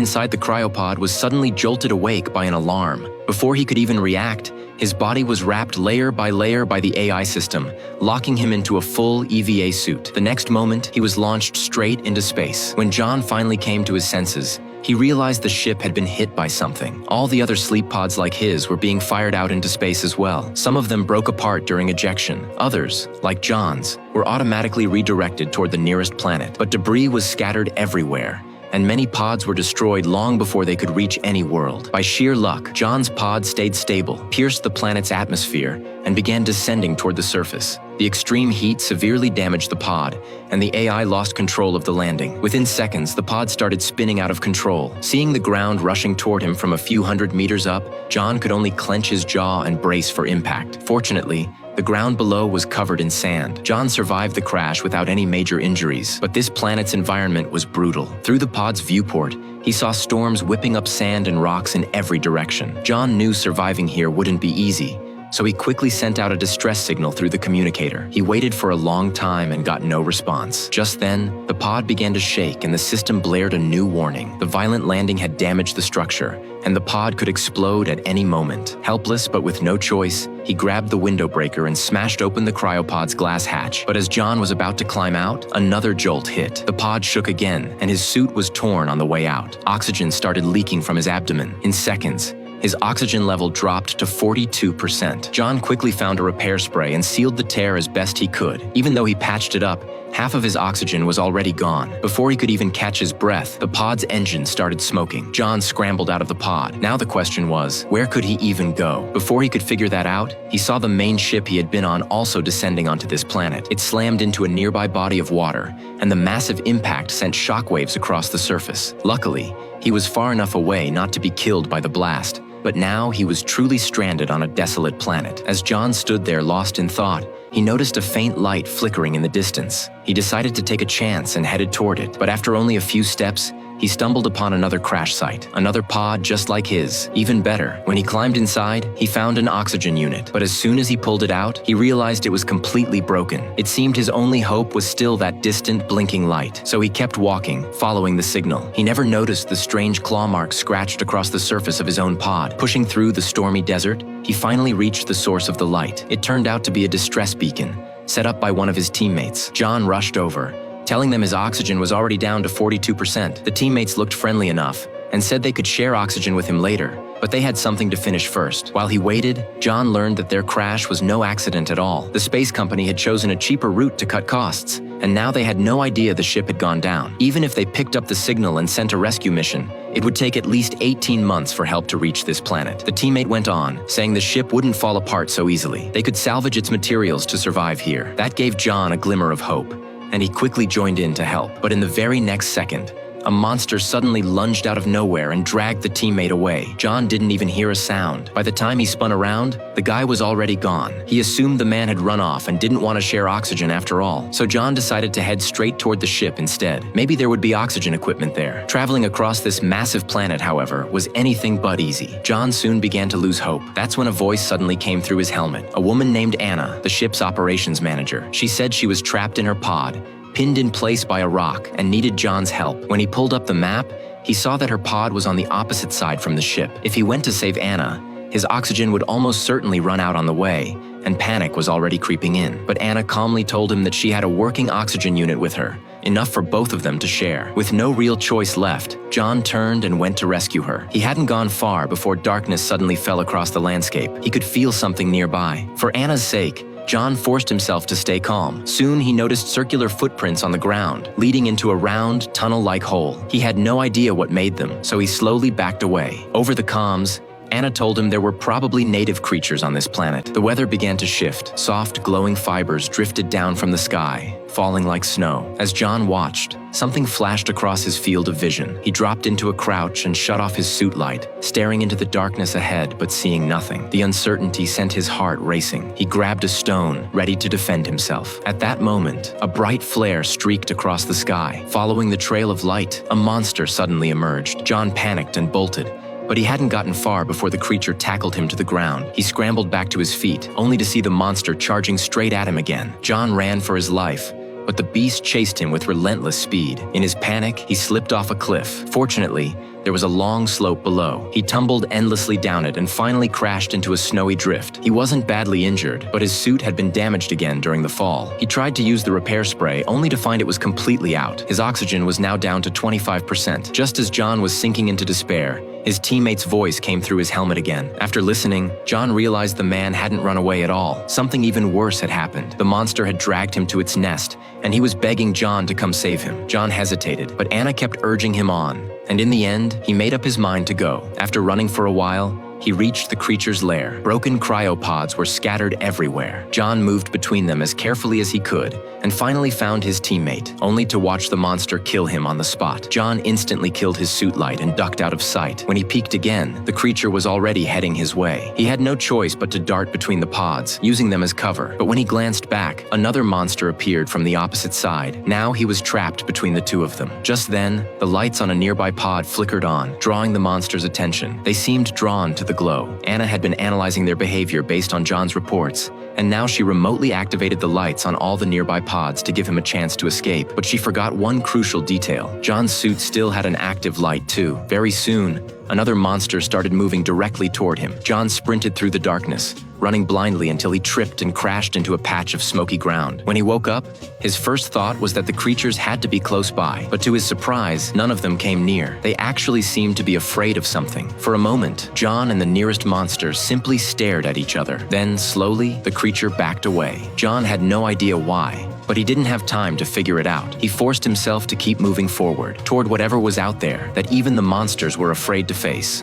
inside the cryopod was suddenly jolted awake by an alarm. Before he could even react, his body was wrapped layer by layer by the AI system, locking him into a full EVA suit. The next moment, he was launched straight into space. When John finally came to his senses, he realized the ship had been hit by something. All the other sleep pods like his were being fired out into space as well. Some of them broke apart during ejection. Others, like John's, were automatically redirected toward the nearest planet. But debris was scattered everywhere, and many pods were destroyed long before they could reach any world. By sheer luck, John's pod stayed stable, pierced the planet's atmosphere, and began descending toward the surface. The extreme heat severely damaged the pod, and the AI lost control of the landing. Within seconds, the pod started spinning out of control. Seeing the ground rushing toward him from a few hundred meters up, John could only clench his jaw and brace for impact. Fortunately, the ground below was covered in sand. John survived the crash without any major injuries, but this planet's environment was brutal. Through the pod's viewport, he saw storms whipping up sand and rocks in every direction. John knew surviving here wouldn't be easy, so he quickly sent out a distress signal through the communicator. He waited for a long time and got no response. Just then, the pod began to shake and the system blared a new warning. The violent landing had damaged the structure, and the pod could explode at any moment. Helpless but with no choice, he grabbed the window breaker and smashed open the cryopod's glass hatch. But as John was about to climb out, another jolt hit. The pod shook again, and his suit was torn on the way out. Oxygen started leaking from his abdomen. In seconds, his oxygen level dropped to 42%. John quickly found a repair spray and sealed the tear as best he could. Even though he patched it up, half of his oxygen was already gone. Before he could even catch his breath, the pod's engine started smoking. John scrambled out of the pod. Now the question was, where could he even go? Before he could figure that out, he saw the main ship he had been on also descending onto this planet. It slammed into a nearby body of water, and the massive impact sent shockwaves across the surface. Luckily, he was far enough away not to be killed by the blast. But now he was truly stranded on a desolate planet. As John stood there lost in thought, he noticed a faint light flickering in the distance. He decided to take a chance and headed toward it, but after only a few steps, he stumbled upon another crash site, another pod just like his. Even better, when he climbed inside, he found an oxygen unit, but as soon as he pulled it out, he realized it was completely broken. It seemed his only hope was still that distant blinking light, so he kept walking, following the signal. He never noticed the strange claw marks scratched across the surface of his own pod. Pushing through the stormy desert, he finally reached the source of the light. It turned out to be a distress beacon, set up by one of his teammates. John rushed over, telling them his oxygen was already down to 42%. The teammates looked friendly enough and said they could share oxygen with him later, but they had something to finish first. While he waited, John learned that their crash was no accident at all. The space company had chosen a cheaper route to cut costs, and now they had no idea the ship had gone down. Even if they picked up the signal and sent a rescue mission, it would take at least 18 months for help to reach this planet. The teammate went on, saying the ship wouldn't fall apart so easily. They could salvage its materials to survive here. That gave John a glimmer of hope, and he quickly joined in to help. But in the very next second, a monster suddenly lunged out of nowhere and dragged the teammate away. John didn't even hear a sound. By the time he spun around, the guy was already gone. He assumed the man had run off and didn't want to share oxygen after all, so John decided to head straight toward the ship instead. Maybe there would be oxygen equipment there. Traveling across this massive planet, however, was anything but easy. John soon began to lose hope. That's when a voice suddenly came through his helmet. A woman named Anna, the ship's operations manager. She said she was trapped in her pod, pinned in place by a rock, and needed John's help. When he pulled up the map, he saw that her pod was on the opposite side from the ship. If he went to save Anna, his oxygen would almost certainly run out on the way, and panic was already creeping in. But Anna calmly told him that she had a working oxygen unit with her, enough for both of them to share. With no real choice left, John turned and went to rescue her. He hadn't gone far before darkness suddenly fell across the landscape. He could feel something nearby. For Anna's sake, John forced himself to stay calm. Soon he noticed circular footprints on the ground, leading into a round, tunnel-like hole. He had no idea what made them, so he slowly backed away. Over the comms, Anna told him there were probably native creatures on this planet. The weather began to shift. Soft, glowing fibers drifted down from the sky, falling like snow. As John watched, something flashed across his field of vision. He dropped into a crouch and shut off his suit light, staring into the darkness ahead but seeing nothing. The uncertainty sent his heart racing. He grabbed a stone, ready to defend himself. At that moment, a bright flare streaked across the sky. Following the trail of light, a monster suddenly emerged. John panicked and bolted, but he hadn't gotten far before the creature tackled him to the ground. He scrambled back to his feet, only to see the monster charging straight at him again. John ran for his life, but the beast chased him with relentless speed. In his panic, he slipped off a cliff. Fortunately, There was a long slope below. He tumbled endlessly down it and finally crashed into a snowy drift. He wasn't badly injured, but his suit had been damaged again during the fall. He tried to use the repair spray, only to find it was completely out. His oxygen was now down to 25%. Just as John was sinking into despair, his teammate's voice came through his helmet again. After listening, John realized the man hadn't run away at all. Something even worse had happened. The monster had dragged him to its nest, and he was begging John to come save him. John hesitated, but Anna kept urging him on, and in the end, he made up his mind to go. After running for a while, he reached the creature's lair. Broken cryopods were scattered everywhere. John moved between them as carefully as he could, and finally found his teammate, only to watch the monster kill him on the spot. John instantly killed his suit light and ducked out of sight. When he peeked again, the creature was already heading his way. He had no choice but to dart between the pods, using them as cover. But when he glanced back, another monster appeared from the opposite side. Now he was trapped between the two of them. Just then, the lights on a nearby pod flickered on, drawing the monster's attention. They seemed drawn to the glow. Anna had been analyzing their behavior based on John's reports, and now she remotely activated the lights on all the nearby pods to give him a chance to escape. But she forgot one crucial detail. John's suit still had an active light too. Very soon, another monster started moving directly toward him. John sprinted through the darkness, running blindly until he tripped and crashed into a patch of smoky ground. When he woke up, his first thought was that the creatures had to be close by, but to his surprise, none of them came near. They actually seemed to be afraid of something. For a moment, John and the nearest monster simply stared at each other. Then, slowly, the creature backed away. John had no idea why, but he didn't have time to figure it out. He forced himself to keep moving forward, toward whatever was out there that even the monsters were afraid to face.